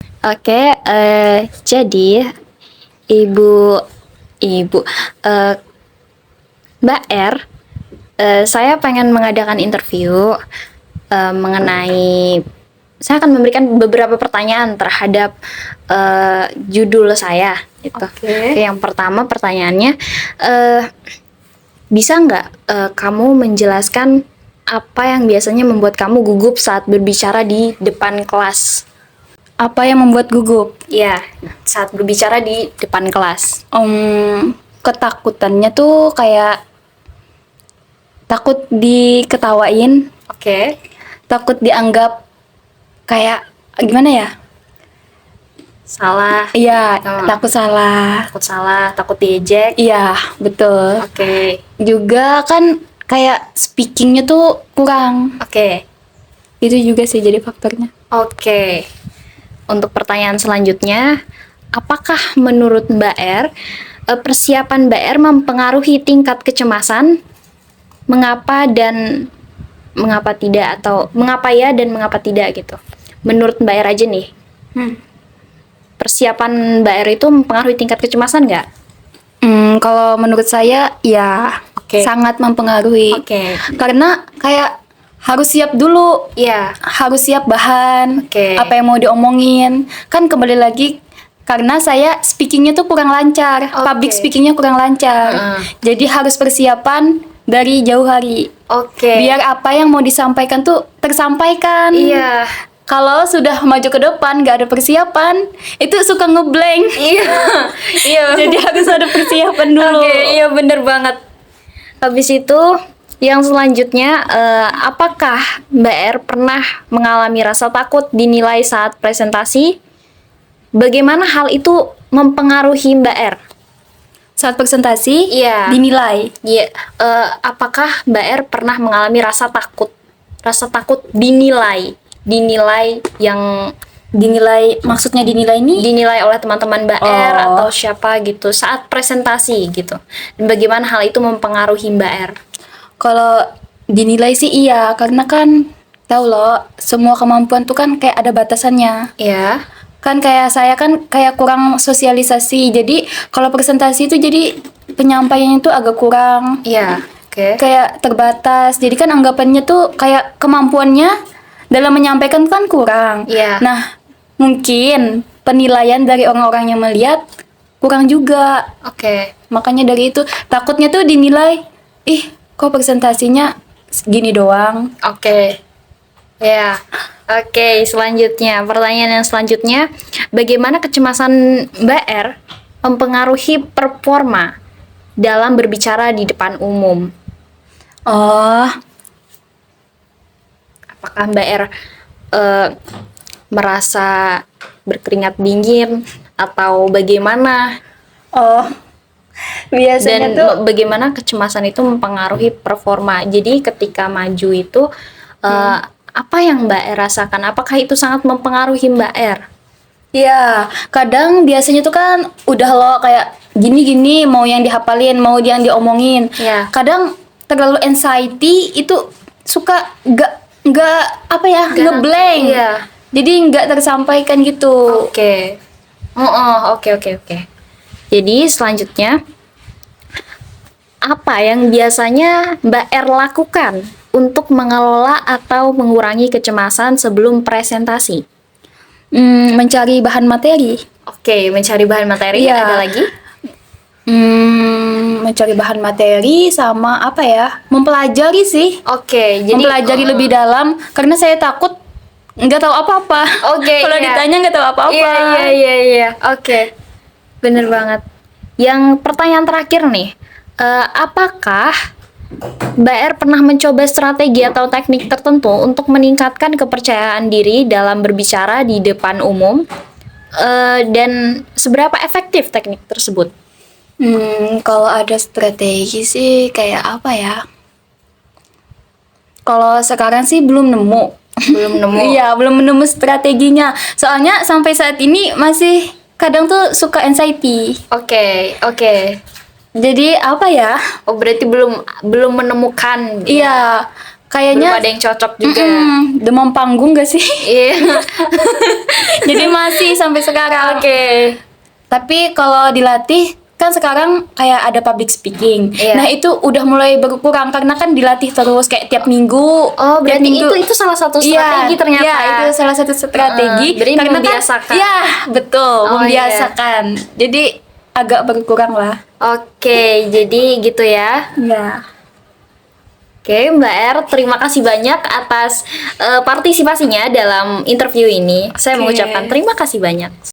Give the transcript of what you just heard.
Oke, jadi ibu ibu eh, Mbak R, saya pengen mengadakan interview mengenai saya akan memberikan beberapa pertanyaan terhadap judul saya itu. Oke. Yang pertama pertanyaannya, bisa nggak kamu menjelaskan apa yang biasanya membuat kamu gugup saat berbicara di depan kelas? Apa yang membuat gugup? Ya, saat berbicara di depan kelas. Ketakutannya tuh kayak takut diketawain, Oke. takut dianggap kayak gimana ya? Salah. Iya, Oh. takut salah. Takut salah, takut diejek. Iya, betul. Oke. Juga kan kayak speakingnya tuh kurang. Oke. Itu juga sih jadi faktornya. Oke. Untuk pertanyaan selanjutnya, apakah menurut Mbak R, persiapan Mbak R mempengaruhi tingkat kecemasan? Mengapa dan mengapa tidak, atau mengapa ya dan mengapa tidak gitu? Menurut Mbak R aja nih, persiapan Mbak R itu mempengaruhi tingkat kecemasan nggak? Kalau menurut saya ya Oke. sangat mempengaruhi. Oke. Karena kayak harus siap dulu, Iya. harus siap bahan, Oke. apa yang mau diomongin. Kan kembali lagi karena saya speakingnya tuh kurang lancar, Oke. public speakingnya kurang lancar. Jadi harus persiapan dari jauh hari. Oke. Biar apa yang mau disampaikan tuh tersampaikan. Iya. Kalau sudah maju ke depan gak ada persiapan, itu suka ngeblank. Iya. Iya. Jadi harus ada persiapan dulu. Oke, iya bener banget. Habis itu, yang selanjutnya, apakah Mbak R pernah mengalami rasa takut dinilai saat presentasi? Bagaimana hal itu mempengaruhi Mbak R? Saat presentasi Iya. dinilai. Iya, apakah Mbak R pernah mengalami rasa takut? Rasa takut dinilai yang Maksudnya dinilai ini dinilai oleh teman-teman Mbak R Oh. atau siapa gitu saat presentasi gitu. Dan bagaimana hal itu mempengaruhi Mbak R? kalau dinilai sih iya, karena kan tahu loh, semua kemampuan tuh kan kayak ada batasannya. Iya. Kan kayak saya kan kayak kurang sosialisasi. Jadi kalau presentasi itu jadi penyampaiannya tuh agak kurang, Iya. Oke. kayak terbatas. Jadi kan anggapannya tuh kayak kemampuannya dalam menyampaikan kan kurang. Iya. Nah, mungkin penilaian dari orang-orang yang melihat kurang juga. Oke. Makanya dari itu takutnya tuh dinilai, kok presentasinya gini doang. Oke. Ya. Oke, selanjutnya, pertanyaan yang selanjutnya, bagaimana kecemasan Mbak R mempengaruhi performa dalam berbicara di depan umum? Oh, Apakah Mbak R merasa berkeringat dingin atau bagaimana? oh, biasanya Dan tuh bagaimana kecemasan itu mempengaruhi performa? Jadi ketika maju itu apa yang Mbak R rasakan? Apakah itu sangat mempengaruhi Mbak R? ya kadang biasanya tuh kan udah lo kayak gini-gini mau yang dihafalin, mau yang diomongin. Ya. Kadang terlalu anxiety itu suka nggak apa ya, ngeblank. Iya. Jadi nggak tersampaikan gitu. Oke. Oke. Jadi selanjutnya, apa yang biasanya Mbak R lakukan untuk mengelola atau mengurangi kecemasan sebelum presentasi? Mencari bahan materi. Oke, mencari bahan materi. Iya. Ada lagi? Mencari bahan materi sama apa ya? Mempelajari sih. Oke, jadi Mempelajari lebih dalam karena saya takut nggak tahu apa-apa. Oke, Kalau iya. ditanya nggak tahu apa-apa. Iya. Oke, bener banget. Yang pertanyaan terakhir nih, apakah Mbak R pernah mencoba strategi atau teknik tertentu untuk meningkatkan kepercayaan diri dalam berbicara di depan umum? Dan seberapa efektif teknik tersebut? Kalau ada strategi sih kayak apa ya? Kalau sekarang sih belum nemu. Belum nemu. Iya, belum menemu strateginya. Soalnya sampai saat ini masih kadang tuh suka anxiety. Oke. Jadi apa ya? Oh, berarti belum menemukan. Iya, kayaknya belum ada yang cocok juga. demam panggung gak sih? Iya. Jadi masih sampai sekarang. Oke. Tapi kalau dilatih kan sekarang kayak ada public speaking. Iya. Nah, itu udah mulai berkurang karena kan dilatih terus kayak tiap minggu. Oh, tiap berarti minggu. itu salah satu Iya, strategi ternyata. Iya, itu salah satu strategi. Berarti karena membiasakan. Kan, iya, betul, Oh, membiasakan. Jadi agak berkurang lah. Oke, jadi gitu ya. Iya. Oke, Mbak R, terima kasih banyak atas partisipasinya dalam interview ini. Saya Oke. mengucapkan terima kasih banyak.